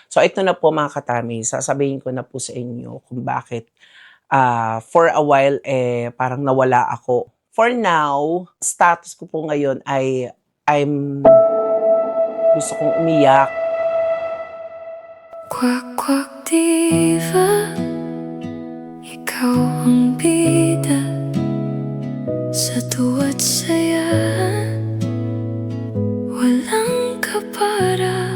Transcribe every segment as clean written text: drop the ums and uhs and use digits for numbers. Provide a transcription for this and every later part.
So ito na po mga katami, sasabihin ko na po sa inyo kung bakit for a while parang nawala ako. For now, status ko po ngayon ay gusto kong umiyak. Quack, quack, diva, ikaw ang bida sa tuwa't saya, walang kapara.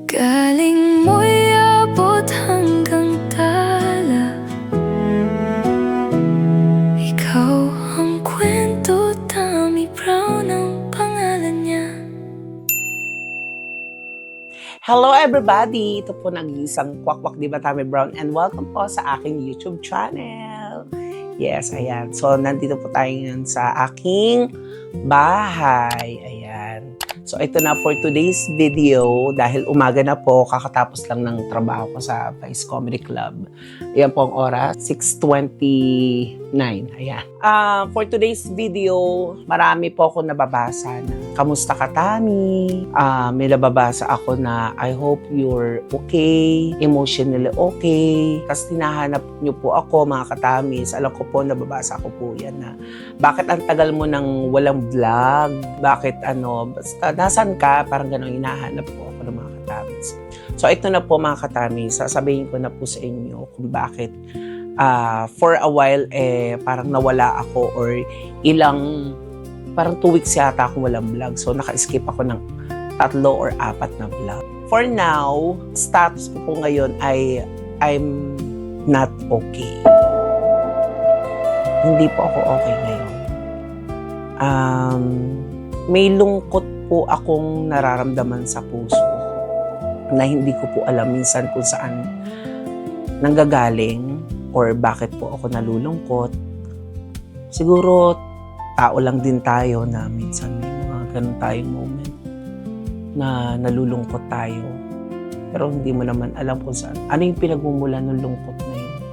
Galing mo'y abot hanggang tala. Ikaw ang kwento, Tommy Brown ang pangalan niya. Hello everybody! Ito po nag-iisang Kwak-Kwak Diva Tommy Brown and welcome po sa aking YouTube channel. Yes, ayan. So, nandito po tayo ngayon sa aking bahay. Ayan. So, ito na for today's video. Dahil umaga na po, kakatapos lang ng trabaho ko sa Vice Comedy Club. Ayan po ang oras, 6:29. Ayan. For today's video, marami po ako nababasa na kamusta ka, Tami? May nababasa ako na I hope you're okay, emotionally okay. Tapos tinahanap niyo po ako, mga katamis. Alam ko po, nababasa ko po yan na bakit ang tagal mo nang walang vlog? Bakit basta nasan ka? Parang gano'ng hinahanap po ako ng mga katamis. So ito na po mga katamis, sasabihin ko na po sa inyo kung bakit for a while parang nawala ako or parang 2 weeks yata ako walang vlog. So, naka-skip ako ng 3 or 4 na vlog. For now, status ko po ngayon ay I'm not okay. Hindi po ako okay ngayon. May lungkot po akong nararamdaman sa puso na hindi ko po alam minsan kung saan nanggagaling or bakit po ako nalulungkot. Siguro, tao lang din tayo na minsan may mga ganun tayong moment na nalulungkot tayo. Pero hindi mo naman alam kung saan. Ano yung pinagmumulan ng lungkot na yun?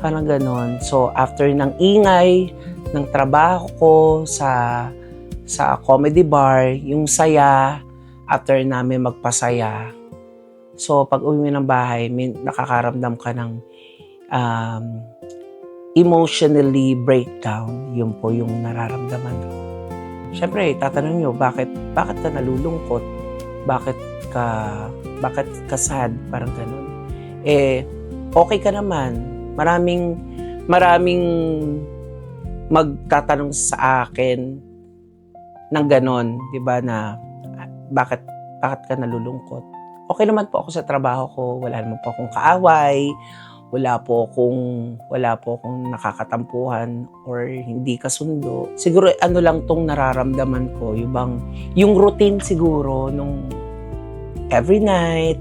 Parang ganon. So, after ng ingay, ng trabaho ko sa comedy bar, yung saya, after namin magpasaya. So, pag uwi mo ng bahay, nakakaramdam ka ng emotionally breakdown. Yun po yung nararamdaman ko. Siyempre, tatanong nyo, bakit ka nalulungkot? Bakit ka sad? Parang ganun. Okay ka naman. Maraming magtatanong sa akin ng ganon, di ba, na bakit ka nalulungkot? Okay naman po ako sa trabaho ko. Wala naman po akong kaaway. Wala po akong nakakatampuhan or hindi kasundo. Siguro lang tong nararamdaman ko, yung routine siguro nung every night,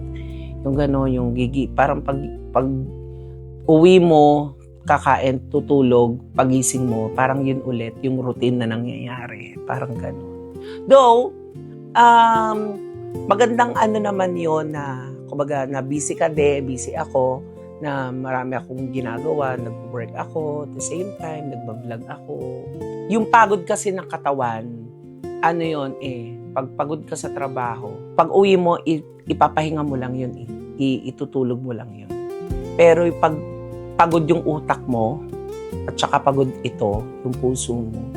yung gano'n, yung parang pag uwi mo, kakain, tutulog, pagising mo, parang yun ulit, yung routine na nangyayari. Parang gano'n. Though, magandang naman yun na, kumbaga, na busy ka busy ako, na marami akong ginagawa, nag-work ako, at the same time, nagbablog ako. Yung pagod kasi ng katawan, pag pagod ka sa trabaho, pag uwi mo, ipapahinga mo lang yun itutulog mo lang yun. Pero pag pagod yung utak mo, at saka pagod ito, yung puso mo,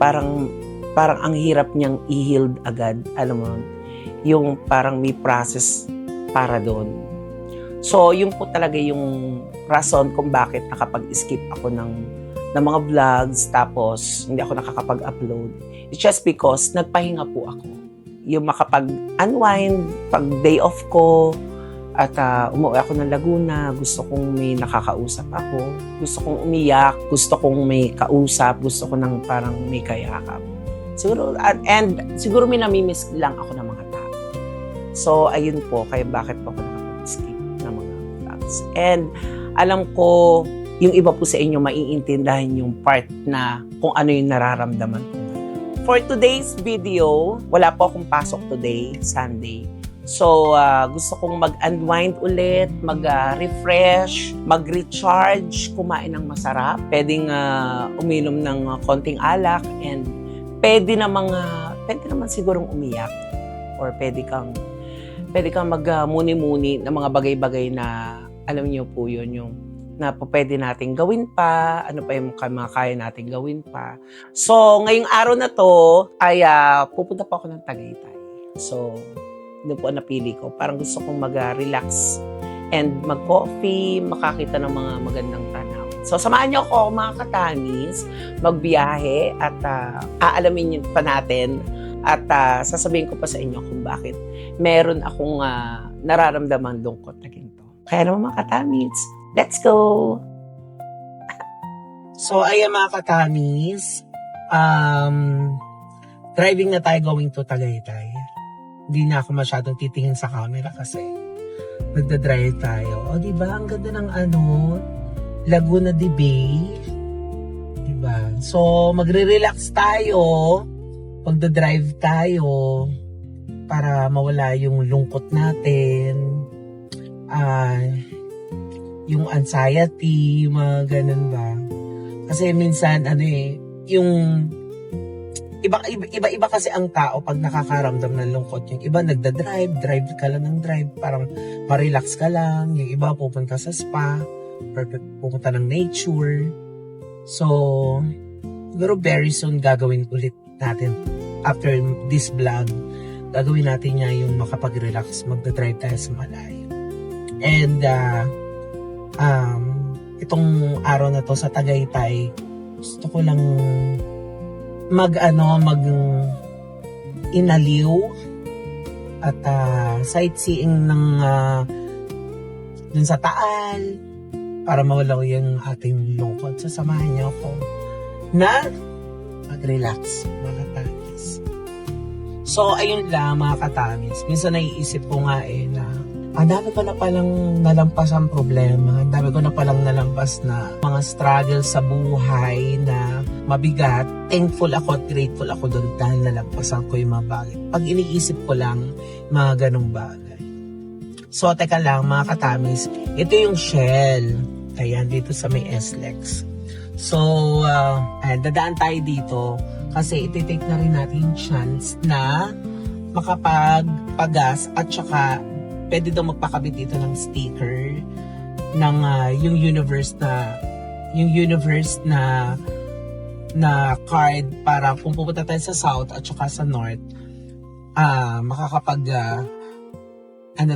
parang ang hirap niyang i-heal agad, alam mo, yung parang may process para doon. So, yun po talaga yung rason kung bakit nakapag-skip ako ng mga vlogs, tapos hindi ako nakakapag-upload. It's just because nagpahinga po ako. Yung makapag-unwind, pag day off ko, at umuwi ako ng Laguna, gusto kong may nakakausap ako, gusto kong umiyak, gusto kong may kausap, gusto ko ng parang may kayakap. Siguro, and siguro may namimiss lang ako ng mga tao. So, ayun po, kaya bakit po ako nakapag-skip ng mga vlogs. And alam ko, yung iba po sa inyo maiintindihan yung part na kung ano yung nararamdaman ko. For today's video, wala po akong pasok today, Sunday. So, gusto kong mag-unwind ulit, mag-refresh, mag-recharge, kumain ng masarap. Pwedeng uminom ng konting alak and pwede naman sigurong umiyak or pwede kang pwede kang mag-muni-muni ng mga bagay-bagay na alam niyo po yun, yung na pwede nating gawin pa, ano pa yung mga kaya nating gawin pa. So, ngayong araw na to, ay pupunta pa ako ng Tagaytay. So, doon po ang napili ko. Parang gusto kong mag-relax and mag-coffee, makakita ng mga magandang tanaw. So, samahan niyo ako mga katanis, magbiyahe at aalamin niyo pa natin at sasabihin ko pa sa inyo kung bakit meron akong nararamdaman lungkot na ginto. Kaya naman mga katanis, let's go! So, ayan mga katanis, driving na tayo going to Tagaytay. Hindi na ako masyadong titingin sa camera kasi nagda-drive tayo. O, diba? Ang ganda ng Laguna de Bay. Diba? So, magre-relax tayo. Magda-drive tayo para mawala yung lungkot natin. Yung anxiety, mga ganun ba. Kasi minsan, yung iba kasi ang tao pag nakakaramdam ng lungkot. Yung iba drive ka lang ng drive, parang ma-relax ka lang. Yung iba pupunta sa spa, pupunta ng nature. So, siguro very soon gagawin ulit natin after this vlog. Gagawin natin niya yung makapag-relax, magda-drive tayo sa malayo. And, itong araw na to sa Tagaytay, gusto ko lang inaliw at sightseeing ng dun sa Taal para mawala yung ating lungkot. Sasamahan niyo ako na mag-relax, mga katamis. So, ayun lang mga katamis. Minsan naiisip ko nga na ang dami ko na palang nalampas ang problema. Ang dami ko na palang nalampas na mga struggle sa buhay na mabigat. Thankful ako at grateful ako doon dahil nalampasan ko yung mga bagay. Pag iniisip ko lang mga ganong bagay. So, teka lang mga katamis. Ito yung Shell. Ayan, dito sa may SLEX. So, dadaan tayo dito kasi iti-take na rin natin yung chance na makapagpagas at saka pwede daw magpakabit dito ng sticker ng yung universe na card para kung pupunta tayo sa south at saka sa north makakapag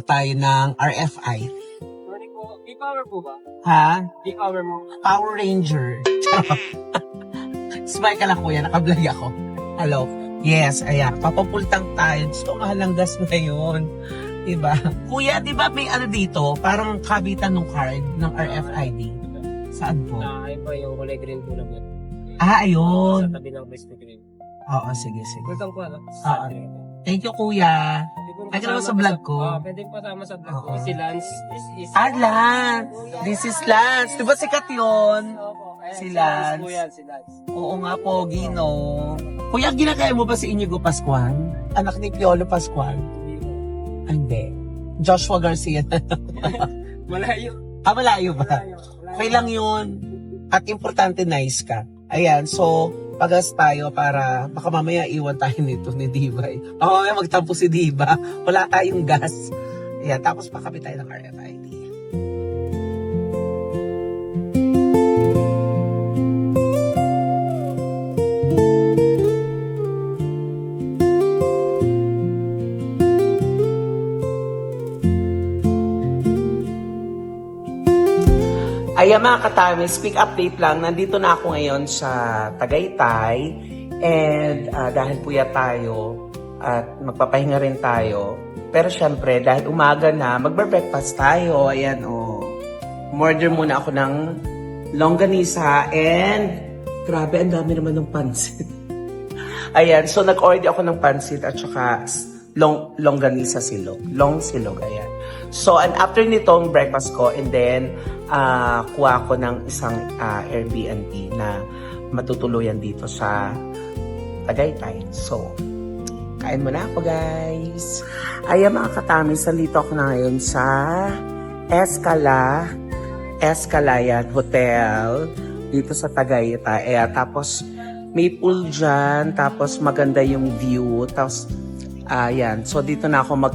tayo ng RFI. Sorry po, P-Power po ba? Ha? P-Power mo? Power Ranger. Smile ka lang kuya, nakablog ako. Hello. Yes, ayan. Papapultang tayo. Gusto mahal ng gas ngayon. Diba? Kuya, diba may dito? Parang kabitan ng card ng RFID. Saan po? Ayun po yung kulay green po lang yun. Ayun. Sa tabi ng Krispy Kreme. Oo, sige. Kultang po, ano? Thank you, kuya. Ay, ka naman sa vlog ko. Pwede po sama sa vlog ko. Oo. Si Lance. Lance! This is Lance. Diba sikat yun? Si Lance. Po yan, si Lance. Oo nga, pogi, no? Kuya, ginagaya mo ba si Inigo Pascual? Anak ni Piolo Pascual? Ay, hindi. Joshua Garcia. Malayo. Malayo ba? Malayo. Okay lang yun. At importante, nice ka. Ayan, so, pagas tayo para baka mamaya iwan tayo nito ni Diva. Baka mamaya magtampo si Diva. Wala tayong gas. Ayan, tapos pakapit tayo ng RFID. Ayan mga katamis, quick update lang. Nandito na ako ngayon sa Tagaytay and dahil puyat tayo at magpapahinga rin tayo. Pero syempre, dahil umaga na, magbe-breakfast tayo. Ayan Umorder muna ako ng longganisa and grabe, ang dami naman ng pansit. Ayan, so nag-order ako ng pansit at saka longganisa silog. Long silog, ayan. So, and after nitong breakfast ko, and then, kuha ko ng isang Airbnb na matutuluyan dito sa Tagaytay. So, kain muna ako, guys. Ayan mga katamis, nandito ako na ngayon sa Escalayan Hotel dito sa Tagaytay. Tapos, may pool dyan, tapos maganda yung view. Tapos, ayan. So, dito na ako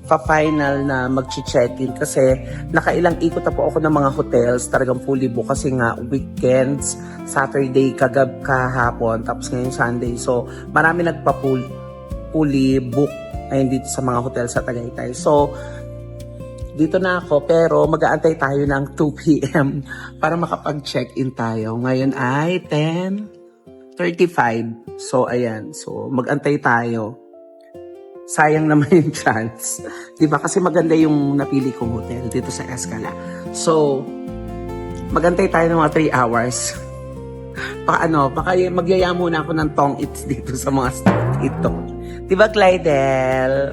pa-final na mag-check-in kasi nakailang ikot na po ako ng mga hotels, talagang fully book kasi nga weekends, Saturday kahapon, tapos ngayon Sunday. So, marami fully book ayun dito sa mga hotel sa Tagaytay. So, dito na ako pero mag-aantay tayo ng 2 p.m. para makapag-check-in tayo. Ngayon ay 10:35. So, ayan. So, mag-antay tayo. Sayang naman yung chance. Diba? Kasi maganda yung napili kong hotel dito sa Escala. So, magantay tayo ng mga 3 hours. Baka magyaya muna ako ng tong its dito sa mga staff dito. Diba, Clydel?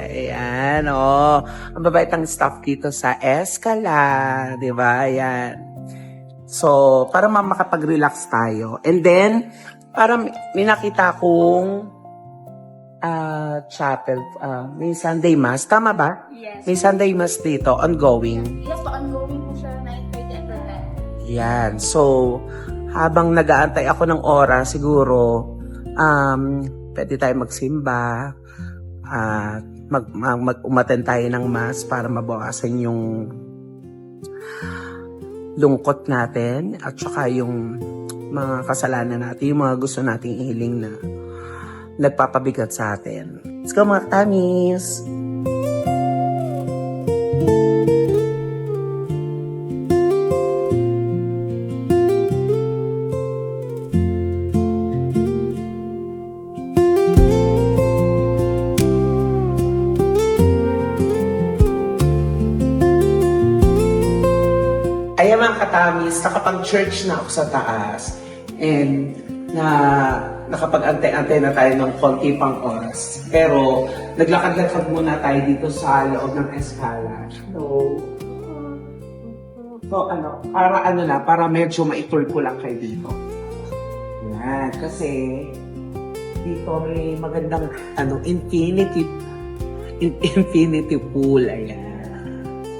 Ayan, oh. Ang babait ang staff dito sa Escala. Diba? Ayan. So, para makapag-relax tayo. And then, para may nakita kong chapel, may Sunday Mass. Tama ba? Yes. May Sunday Mass dito, ongoing. Yes po, ongoing po siya, 9:30 every time. Yan. So, habang nag-aantay ako ng oras, siguro, pwede tayo magsimba, umattend tayo ng Mass para mabawasan yung lungkot natin at saka yung mga kasalanan natin, yung mga gusto nating ihiling na nagpapabigat sa atin. Let's go mga katamis! Ayan mga katamis, nakapag-church na ako sa taas and nakapag-antay-antay na tayo ng konti pang oras. Pero naglakad-lakad muna tayo dito sa loob ng Escala. So para medyo ma-tour ko lang kayo dito. Yan, kasi dito may magandang infinity pool. Ayan.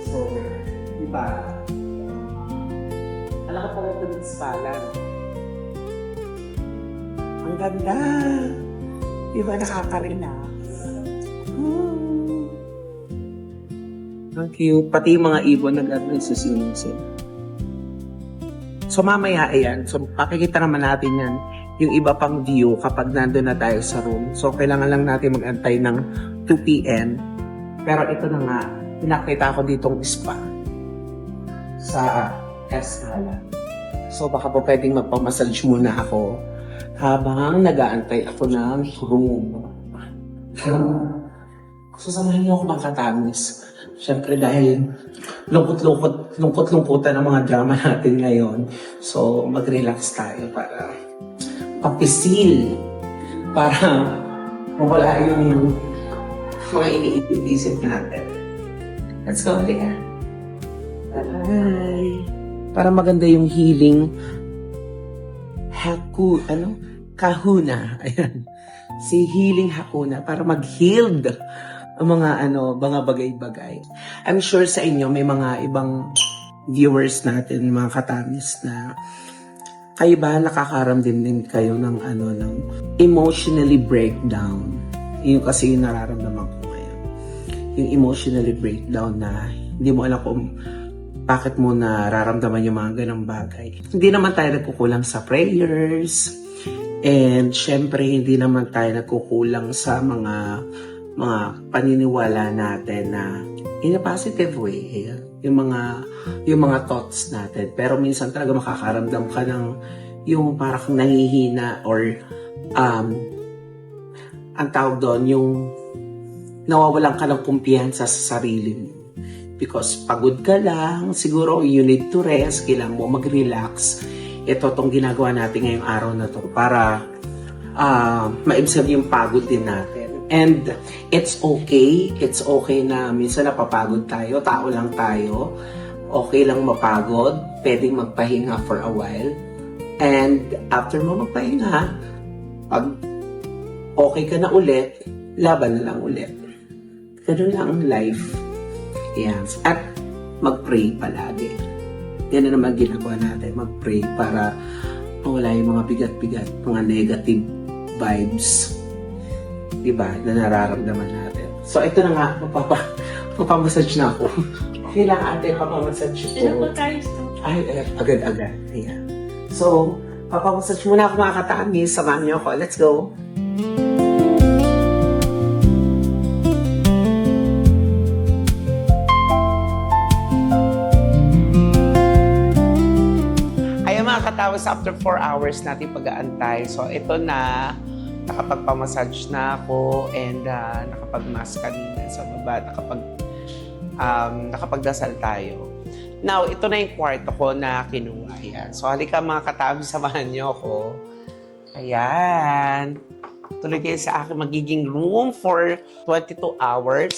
So, diba? Alam ka pala ito ng Escala. Ang ganda. Diba nakaka-relax? Ang cute. Pati yung mga ibon nagsisinusin. So mamaya ayan. So pakikita naman natin yan. Yung iba pang view kapag nandun na tayo sa room. So kailangan lang natin mag-antay ng 2 p.m. Pero ito na nga. Pinakita ko ditong spa. Sa Escala. So baka po pwedeng magpamassage muna ako habang nag-aantay ako ng room. So, samahan niyo ako mga katamis. Siyempre dahil lungkot-lungkotan ang mga drama natin ngayon. So, mag-relax tayo para papisil. Para mawala yung mga iniisip natin. Let's go, Lea. Bye. Para maganda yung healing kahuna. Ayan. Si Healing Hakuna para mag-healed ang mga bagay-bagay. I'm sure sa inyo may mga ibang viewers natin, mga katamis na kayo ba nakakaramdam din kayo ng ng emotionally breakdown. Yun kasi yung nararamdaman ko ngayon. Yung emotionally breakdown na hindi mo alam kung bakit mo nararamdaman yung mga ganang bagay. Hindi naman tayo nagkukulang sa prayers. And syempre, hindi naman tayo nagkukulang sa mga paniniwala natin na in a positive way. Yung mga thoughts natin. Pero minsan talaga makakaramdam ka ng yung parang nangihina or ang tawag doon, yung nawawalan ka ng kumpiyansa sa sarili mo. Because pagod ka lang, siguro you need to rest, kailangan mo mag-relax. Ito tong ginagawa natin ngayong araw na to para ma-absorb yung pagod din natin. And it's okay na minsan napapagod tayo, tao lang tayo. Okay lang mapagod, pwedeng magpahinga for a while. And after mo magpahinga, pag okay ka na ulit, laban na lang ulit. Ganun lang ang life. Yan. At mag-pray palagi. Yan na naman ginagawa natin. Mag-pray para mawala yung mga bigat-bigat, mga negative vibes. Diba? Na nararamdaman natin. So, ito na nga. Papamassage na ako. Kailangan ate, papamassage Sino po ko. tayo sa Ay, agad-agad. Ayan. So, papamassage muna ako mga katamis. Samahan niyo ako. Let's go. Ayan mga katamis, after 4 hours natin pag-aantay. So, ito na. Nakapagpamassage na ako and nakapag-mask kanina sa baba. Nakapagdasal tayo. Now, ito na yung kwarto ko na kinuha. Ayan. So, halika mga katabi, samahan niyo ako. Ayan. Tuloy kayo sa aking magiging room for 22 hours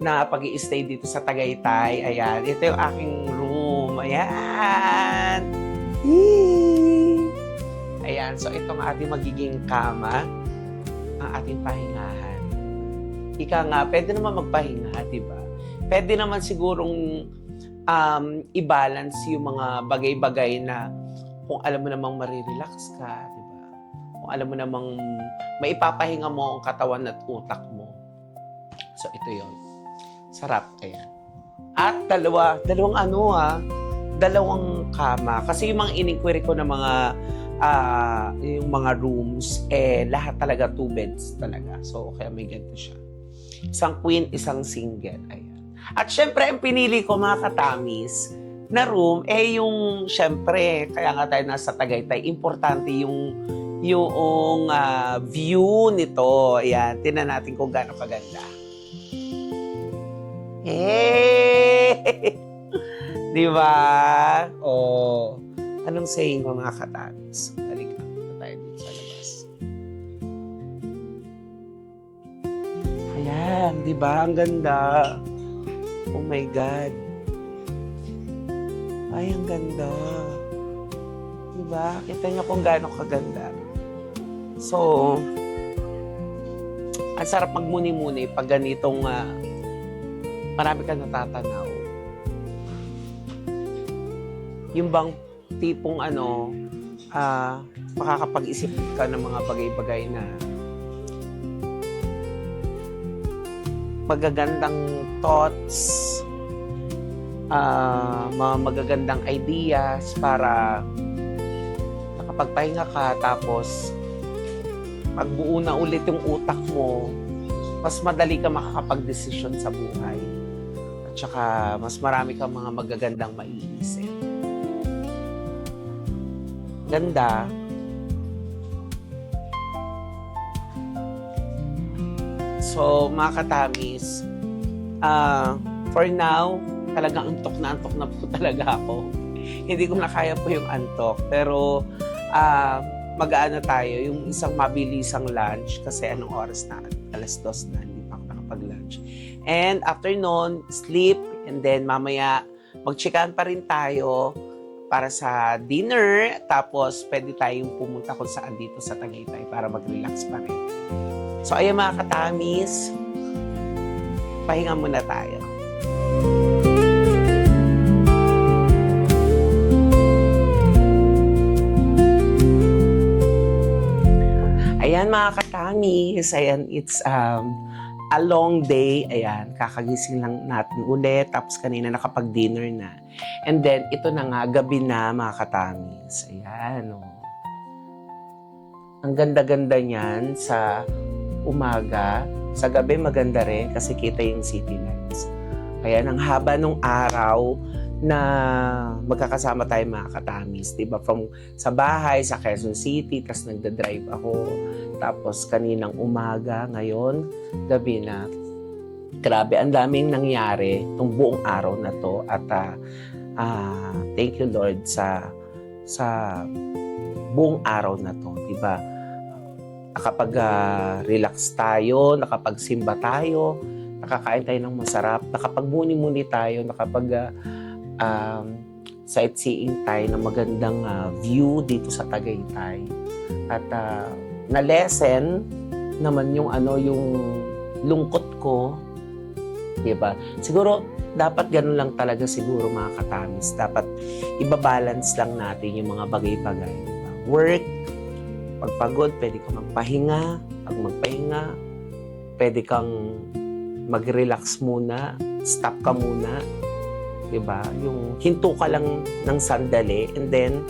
na pag-i-stay dito sa Tagaytay. Ayan. Ito yung aking room. Ayan. Yee! Ayan. So, ito ang ating magiging kama. Ang ating pahingahan. Ika nga, pwede naman magpahinga, di ba? Pwede naman sigurong i-balance yung mga bagay-bagay na kung alam mo namang marirelax ka, di ba? Kung alam mo namang maipapahinga mo ang katawan at utak mo. So, ito yon. Sarap, ayan. At dalawang kama. Kasi yung mga in-inquiry ko na mga yung mga rooms, lahat talaga 2 beds talaga. So, kaya may ganito siya. Isang queen, isang single. Ayan. At syempre, ang pinili ko mga katamis na room, yung syempre, kaya nga tayo nasa Tagaytay, importante yung view nito. Ayan, tingnan natin kung gaano kaganda. Di ba? Oh. Anong saying ko mga katamis? Halika, ito tayo dito sa labas. Ayan, di ba? Ang ganda. Oh my God. Ay, ang ganda. Di ba? Kita niyo kung gaano kaganda. So, ang sarap magmuni-muni pag ganitong marami ka natatanaw. Yung bang tipong makakapag-isip ka ng mga bagay-bagay na magagandang thoughts, mga magagandang ideas para nakapagpahinga ka tapos pagbuo na ulit yung utak mo, mas madali ka makakapag-desisyon sa buhay. At saka mas marami kang mga magagandang maiisip. Ganda. So, mga katamis, for now, talagang antok na po talaga ako. Hindi ko na kaya po yung antok. Pero, mag-aano tayo, yung isang mabilisang lunch, kasi anong oras na? 2:00 na, hindi pa ako nakapag-lunch. And after nun, sleep, and then mamaya, mag-chikahan pa rin tayo para sa dinner, tapos pwede tayong pumunta kung saan dito sa Tagaytay para mag-relax pa rin. So, ayan mga katamis, pahinga muna tayo. Ayan mga katamis, ayan, it's a long day. Ayan, kakagising lang natin ulit. Tapos kanina nakapag-dinner na. And then, ito na nga, gabi na mga katamis. Ayan, oh. Ang ganda-ganda niyan sa umaga. Sa gabi maganda rin kasi kita yung city lights. Ayan, ang haba nung araw na magkakasama tayo mga katamis. Diba? From sa bahay, sa Quezon City, tapos nagda-drive ako. Tapos kaninang umaga, ngayon, gabi na. Grabe, ang daming nangyari itong buong araw na to. At thank you Lord sa buong araw na to. Diba? Nakapag-relax tayo, nakapagsimba tayo, nakakain tayo ng masarap, nakapag-muni-muni tayo, sightseeing tayo ng magandang view dito sa Tagaytay. At na-lessen naman yung yung lungkot ko, 'di ba? Siguro dapat ganun lang talaga siguro mga katamis. Dapat ibabalance lang natin yung mga bagay-bagay, 'di ba? Work, pag pagod, pwede kang magpahinga. Pag magpahinga, pwede kang mag-relax muna. stop ka muna. Diba? Yung hinto ka lang ng sandali and then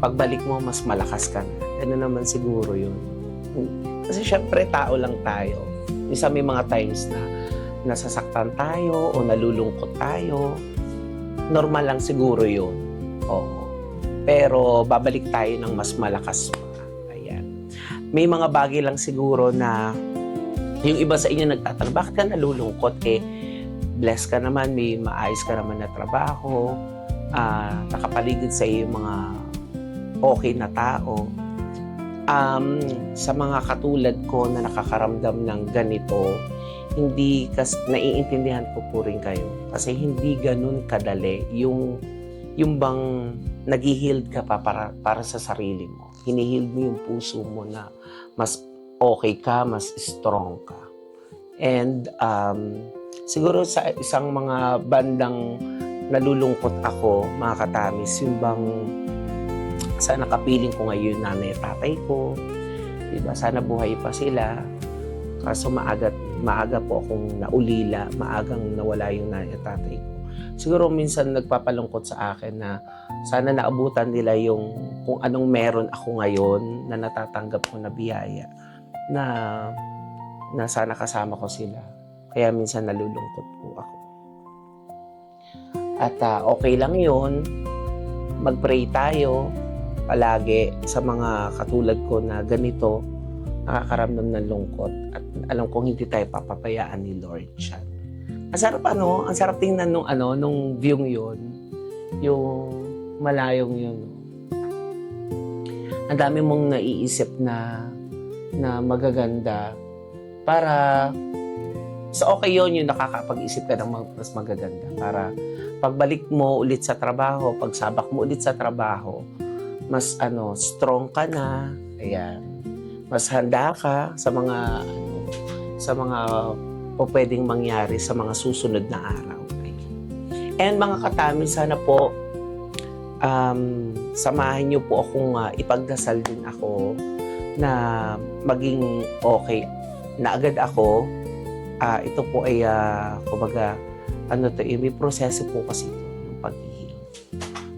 pagbalik mo, mas malakas ka na. Ano naman siguro yun. Kasi syempre, tao lang tayo. Minsan may mga times na nasasaktan tayo o nalulungkot tayo. Normal lang siguro yun. Oo. Pero babalik tayo ng mas malakas pa. Ayan. May mga bagay lang siguro na yung iba sa inyo nagtatanong, bakit ka nalulungkot? Blessed ka naman, may maayos ka naman na trabaho, nakapaligid sa iyo mga okay na tao. Sa mga katulad ko na nakakaramdam ng ganito, hindi naiintindihan ko po rin kayo. Kasi hindi ganun kadali yung bang nag-healed ka pa para sa sarili mo. Hinihealed mo yung puso mo na mas okay ka, mas strong ka. And siguro sa isang mga bandang nalulungkot ako, mga katamis, yung bang sana kapiling ko ngayon nanay at tatay ko, diba? Sana buhay pa sila. Kaso maaga po akong naulila, maagang nawala yung nanay at tatay ko. Siguro minsan nagpapalungkot sa akin na sana naabutan nila yung kung anong meron ako ngayon na natatanggap ko na biyaya na sana kasama ko sila. Kaya minsan nalulungkot po ako. At okay lang yun. Mag-pray tayo palagi sa mga katulad ko na ganito, nakakaramdam ng lungkot. At alam kong hindi tayo papapayaan ni Lord siya. Ang sarap ang sarap tingnan nung view yun. Yung malayong yun. Ang dami mong naiisip na magaganda para so okay yun yung nakakapag-isip ka ng mas magaganda para pagbalik mo ulit sa trabaho, pagsabak mo ulit sa trabaho, mas strong ka na, ayan. Mas handa ka sa mga pwedeng mangyari sa mga susunod na araw. Ayan. And mga katamis, sana po samahan niyo po akong ipagdasal din ako na maging okay na agad ako. Ito po ay, kumbaga, may proseso po kasi ito, yung pag-heal.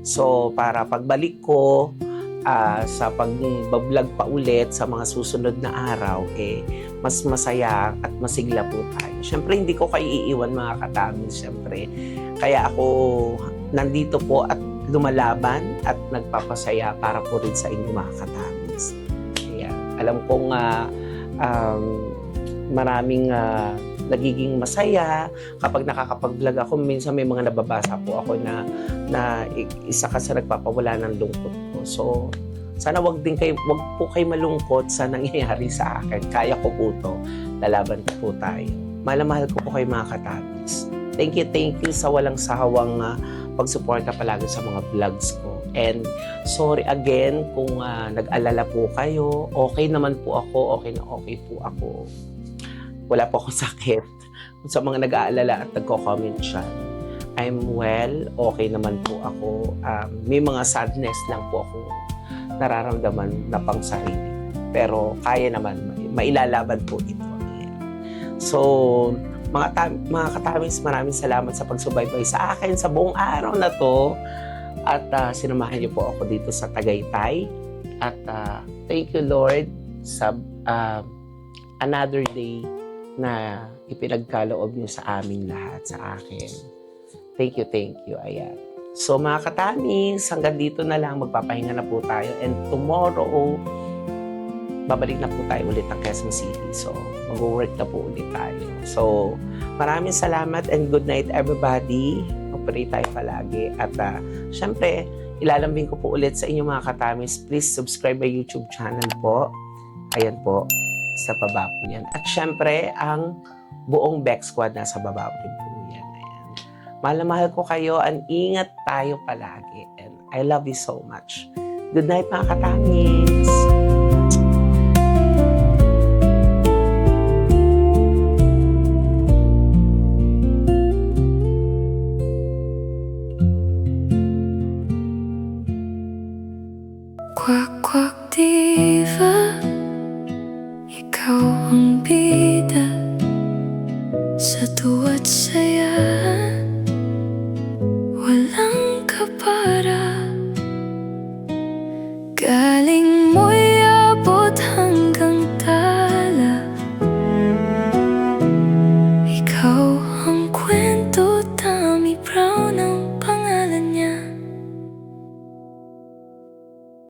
So, para pagbalik ko sa pag-vlog pa ulit sa mga susunod na araw, mas masaya at masigla po tayo. Siyempre, hindi ko kayo iiwan mga katamis, siyempre. Kaya ako nandito po at lumalaban at nagpapasaya para po rin sa inyo mga katamis. Kaya, alam kong maraming nagiging masaya kapag nakakapag-vlog ako. Minsan may mga nababasa po ako na isa ka sa nagpapawala ng lungkot ko. So, sana wag po kayo malungkot sa nangyayari sa akin. Kaya ko po to. Lalaban po tayo. Mahal ko po kayo mga katamis. Thank you sa walang sawang pagsuporta palagi sa mga vlogs ko. And sorry again kung nag-alala po kayo. Okay naman po ako. Okay na okay po ako. Wala po akong sakit. Sa mga nag-aalala at nagko-comment siya, I'm well, okay naman po ako. May mga sadness lang po ako nararamdaman na pang sarili. Pero kaya naman, mailalaban po ito. So, mga katamis, maraming salamat sa pagsubaybay sa akin sa buong araw na to. At sinamahan niyo po ako dito sa Tagaytay. At thank you Lord sa another day na ipinagkaloob niyo sa aming lahat, sa akin. Thank you. Ayan. So mga katamis, hanggang dito na lang, magpapahinga na po tayo. And tomorrow, babalik na po tayo ulit ng Quezon City. So, mag-work na po ulit tayo. So, maraming salamat and good night everybody. Mag-pray tayo palagi. At syempre, ilalambing ko po ulit sa inyo mga katamis. Please subscribe my YouTube channel po. Ayan po. Sa baba po yan. At syempre, ang buong Beck Squad nasa baba rin po yan. Ayan. Mahal ko kayo and ingat tayo palagi. And I love you so much. Good night mga katamis!